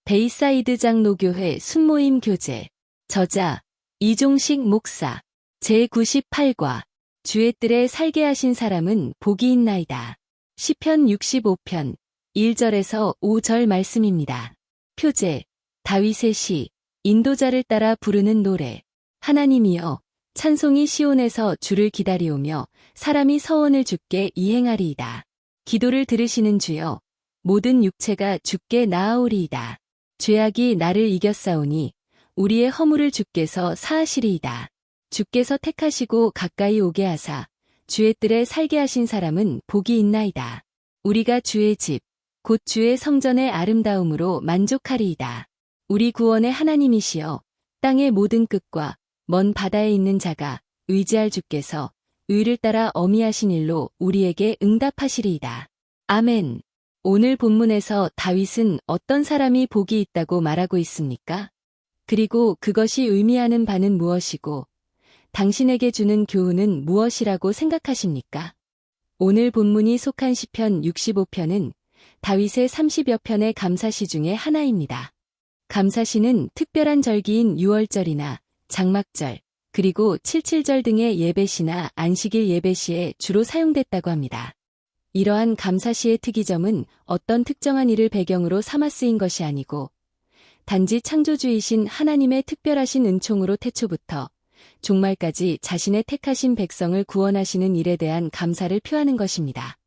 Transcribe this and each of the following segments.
베이사이드 장로교회 순모임 교재. 저자 이종식 목사. 제98과 주의 뜰에 살게 하신 사람은 복이 있나이다. 시편 65편 1절에서 5절 말씀입니다. 표제 다윗의 시. 인도자를 따라 부르는 노래. 하나님이여, 찬송이 시온에서 주를 기다리오며 사람이 서원을 주께 이행하리이다. 기도를 들으시는 주여, 모든 육체가 주께 나아오리이다. 죄악이 나를 이겼사오니 우리의 허물을 주께서 사하시리이다. 주께서 택하시고 가까이 오게 하사 주의 뜰에 살게 하신 사람은 복이 있나이다. 우리가 주의 집, 곧 주의 성전의 아름다움으로 만족하리이다. 우리 구원의 하나님이시여, 땅의 모든 끝과 먼 바다에 있는 자가 의지할 주께서 의를 따라 어미하신 일로 우리에게 응답하시리이다. 아멘. 오늘 본문에서 다윗은 어떤 사람이 복이 있다고 말하고 있습니까? 그리고 그것이 의미하는 바는 무엇이고 당신에게 주는 교훈은 무엇이라고 생각하십니까? 오늘 본문이 속한 시편 65편은 다윗의 30여 편의 감사시 중에 하나입니다. 감사시는 특별한 절기인 유월절이나 장막절, 그리고 77절 등의 예배시나 안식일 예배시에 주로 사용됐다고 합니다. 이러한 감사시의 특이점은 어떤 특정한 일을 배경으로 삼아 쓰인 것이 아니고 단지 창조주이신 하나님의 특별하신 은총으로 태초부터 종말까지 자신의 택하신 백성을 구원하시는 일에 대한 감사를 표하는 것입니다.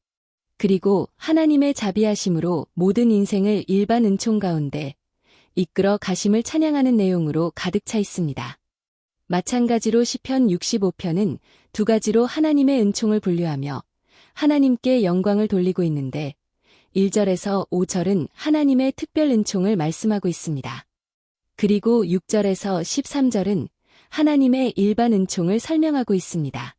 그리고 하나님의 자비하심으로 모든 인생을 일반 은총 가운데 이끌어 가심을 찬양하는 내용으로 가득 차 있습니다. 마찬가지로 시편 65편은 두 가지로 하나님의 은총을 분류하며 하나님께 영광을 돌리고 있는데 1절에서 5절은 하나님의 특별 은총을 말씀하고 있습니다. 그리고 6절에서 13절은 하나님의 일반 은총을 설명하고 있습니다.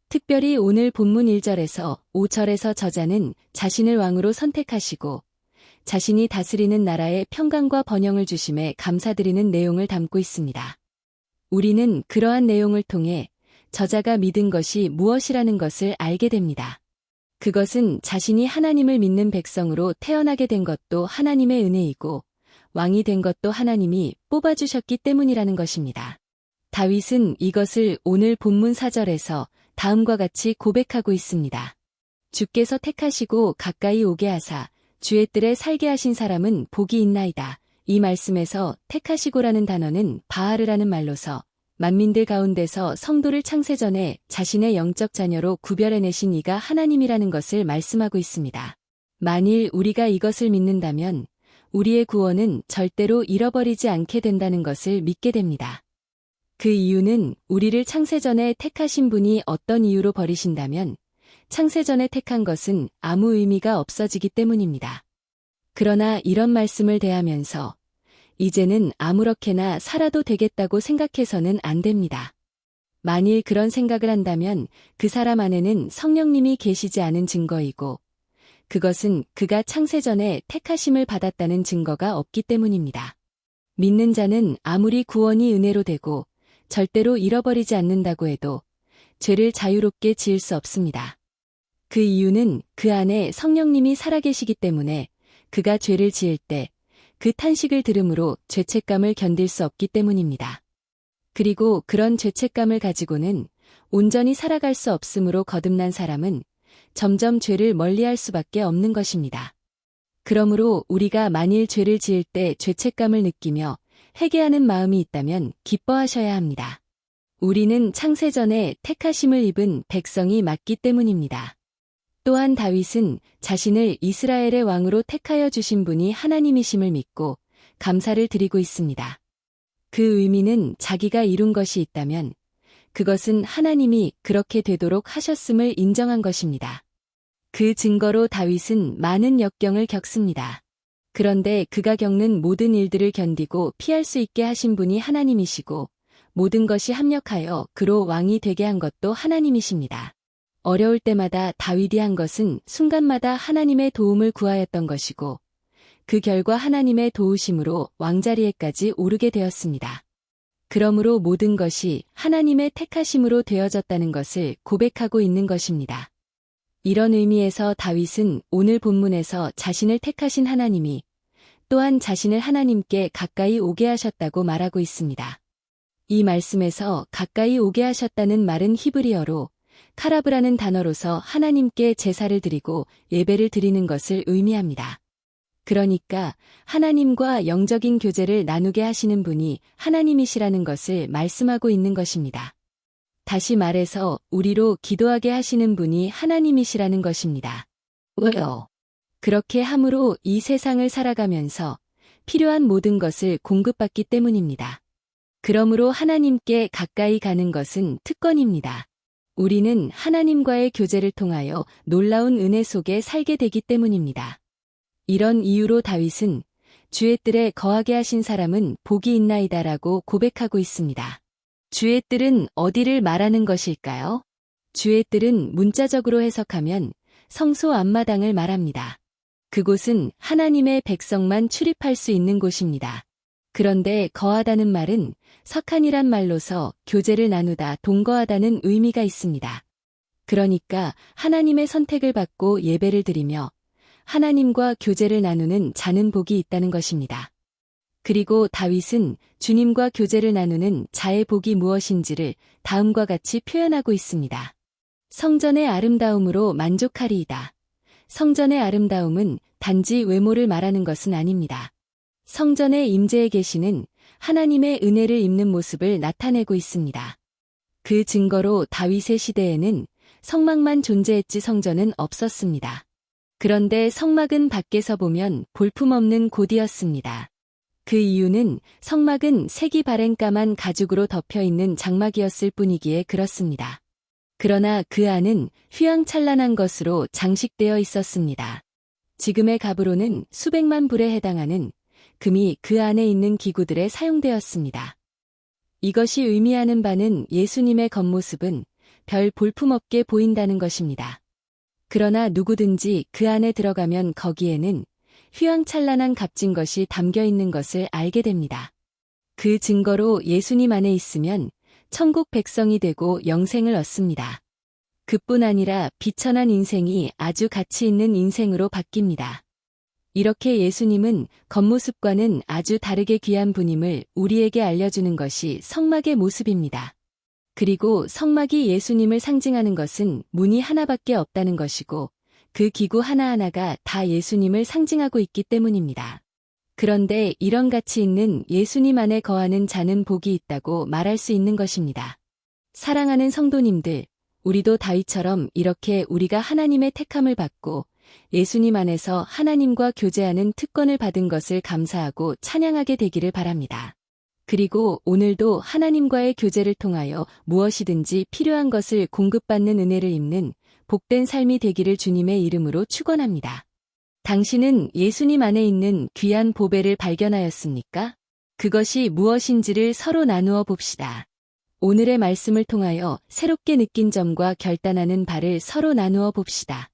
특별히 오늘 본문 1절에서 5절에서 저자는 자신을 왕으로 선택하시고 자신이 다스리는 나라에 평강과 번영을 주심에 감사드리는 내용을 담고 있습니다. 우리는 그러한 내용을 통해 저자가 믿은 것이 무엇이라는 것을 알게 됩니다. 그것은 자신이 하나님을 믿는 백성으로 태어나게 된 것도 하나님의 은혜이고 왕이 된 것도 하나님이 뽑아주셨기 때문이라는 것입니다. 다윗은 이것을 오늘 본문 4절에서 다음과 같이 고백하고 있습니다. 주께서 택하시고 가까이 오게 하사 주의 뜰에 살게 하신 사람은 복이 있나이다. 이 말씀에서 택하시고라는 단어는 바하르라는 말로서 만민들 가운데서 성도를 창세전에 자신의 영적 자녀로 구별해내신 이가 하나님이라는 것을 말씀하고 있습니다. 만일 우리가 이것을 믿는다면 우리의 구원은 절대로 잃어버리지 않게 된다는 것을 믿게 됩니다. 그 이유는 우리를 창세전에 택하신 분이 어떤 이유로 버리신다면 창세전에 택한 것은 아무 의미가 없어지기 때문입니다. 그러나 이런 말씀을 대하면서 이제는 아무렇게나 살아도 되겠다고 생각해서는 안 됩니다. 만일 그런 생각을 한다면 그 사람 안에는 성령님이 계시지 않은 증거이고 그것은 그가 창세전에 택하심을 받았다는 증거가 없기 때문입니다. 믿는 자는 아무리 구원이 은혜로 되고 절대로 잃어버리지 않는다고 해도 죄를 자유롭게 지을 수 없습니다. 그 이유는 그 안에 성령님이 살아계시기 때문에 그가 죄를 지을 때 그 탄식을 들음으로 죄책감을 견딜 수 없기 때문입니다. 그리고 그런 죄책감을 가지고는 온전히 살아갈 수 없으므로 거듭난 사람은 점점 죄를 멀리할 수밖에 없는 것입니다. 그러므로 우리가 만일 죄를 지을 때 죄책감을 느끼며 회개하는 마음이 있다면 기뻐하셔야 합니다. 우리는 창세전에 택하심을 입은 백성이 맞기 때문입니다. 또한 다윗은 자신을 이스라엘의 왕으로 택하여 주신 분이 하나님이심을 믿고 감사를 드리고 있습니다. 그 의미는 자기가 이룬 것이 있다면 그것은 하나님이 그렇게 되도록 하셨음을 인정한 것입니다. 그 증거로 다윗은 많은 역경을 겪습니다. 그런데 그가 겪는 모든 일들을 견디고 피할 수 있게 하신 분이 하나님이시고 모든 것이 합력하여 그로 왕이 되게 한 것도 하나님이십니다. 어려울 때마다 다윗이 한 것은 순간마다 하나님의 도움을 구하였던 것이고 그 결과 하나님의 도우심으로 왕자리에까지 오르게 되었습니다. 그러므로 모든 것이 하나님의 택하심으로 되어졌다는 것을 고백하고 있는 것입니다. 이런 의미에서 다윗은 오늘 본문에서 자신을 택하신 하나님이 또한 자신을 하나님께 가까이 오게 하셨다고 말하고 있습니다. 이 말씀에서 가까이 오게 하셨다는 말은 히브리어로 카라브라는 단어로서 하나님께 제사를 드리고 예배를 드리는 것을 의미합니다. 그러니까 하나님과 영적인 교제를 나누게 하시는 분이 하나님이시라는 것을 말씀하고 있는 것입니다. 다시 말해서 우리로 기도하게 하시는 분이 하나님이시라는 것입니다. 왜요? 그렇게 함으로 이 세상을 살아가면서 필요한 모든 것을 공급받기 때문입니다. 그러므로 하나님께 가까이 가는 것은 특권입니다. 우리는 하나님과의 교제를 통하여 놀라운 은혜 속에 살게 되기 때문입니다. 이런 이유로 다윗은 주의 뜰에 거하게 하신 사람은 복이 있나이다라고 고백하고 있습니다. 주의 뜰은 어디를 말하는 것일까요? 주의 뜰은 문자적으로 해석하면 성소 앞마당을 말합니다. 그곳은 하나님의 백성만 출입할 수 있는 곳입니다. 그런데 거하다는 말은 석한이란 말로서 교제를 나누다 동거하다는 의미가 있습니다. 그러니까 하나님의 선택을 받고 예배를 드리며 하나님과 교제를 나누는 자는 복이 있다는 것입니다. 그리고 다윗은 주님과 교제를 나누는 자의 복이 무엇인지를 다음과 같이 표현하고 있습니다. 성전의 아름다움으로 만족하리이다. 성전의 아름다움은 단지 외모를 말하는 것은 아닙니다. 성전의 임재에 계시는 하나님의 은혜를 입는 모습을 나타내고 있습니다. 그 증거로 다윗의 시대에는 성막만 존재했지 성전은 없었습니다. 그런데 성막은 밖에서 보면 볼품없는 곳이었습니다. 그 이유는 성막은 색이 바랜 까만 가죽으로 덮여 있는 장막이었을 뿐이기에 그렇습니다. 그러나 그 안은 휘황찬란한 것으로 장식되어 있었습니다. 지금의 값으로는 수백만 불에 해당하는 금이 그 안에 있는 기구들에 사용되었습니다. 이것이 의미하는 바는 예수님의 겉모습은 별 볼품없게 보인다는 것입니다. 그러나 누구든지 그 안에 들어가면 거기에는 휘황찬란한 값진 것이 담겨 있는 것을 알게 됩니다. 그 증거로 예수님 안에 있으면 천국 백성이 되고 영생을 얻습니다. 그뿐 아니라 비천한 인생이 아주 가치 있는 인생으로 바뀝니다. 이렇게 예수님은 겉모습과는 아주 다르게 귀한 분임을 우리에게 알려주는 것이 성막의 모습입니다. 그리고 성막이 예수님을 상징하는 것은 문이 하나밖에 없다는 것이고 그 기구 하나하나가 다 예수님을 상징하고 있기 때문입니다. 그런데 이런 가치 있는 예수님 안에 거하는 자는 복이 있다고 말할 수 있는 것입니다. 사랑하는 성도님들, 우리도 다윗처럼 이렇게 우리가 하나님의 택함을 받고 예수님 안에서 하나님과 교제하는 특권을 받은 것을 감사하고 찬양하게 되기를 바랍니다. 그리고 오늘도 하나님과의 교제를 통하여 무엇이든지 필요한 것을 공급받는 은혜를 입는 복된 삶이 되기를 주님의 이름으로 축원합니다. 당신은 예수님 안에 있는 귀한 보배를 발견하였습니까? 그것이 무엇인지를 서로 나누어 봅시다. 오늘의 말씀을 통하여 새롭게 느낀 점과 결단하는 바를 서로 나누어 봅시다.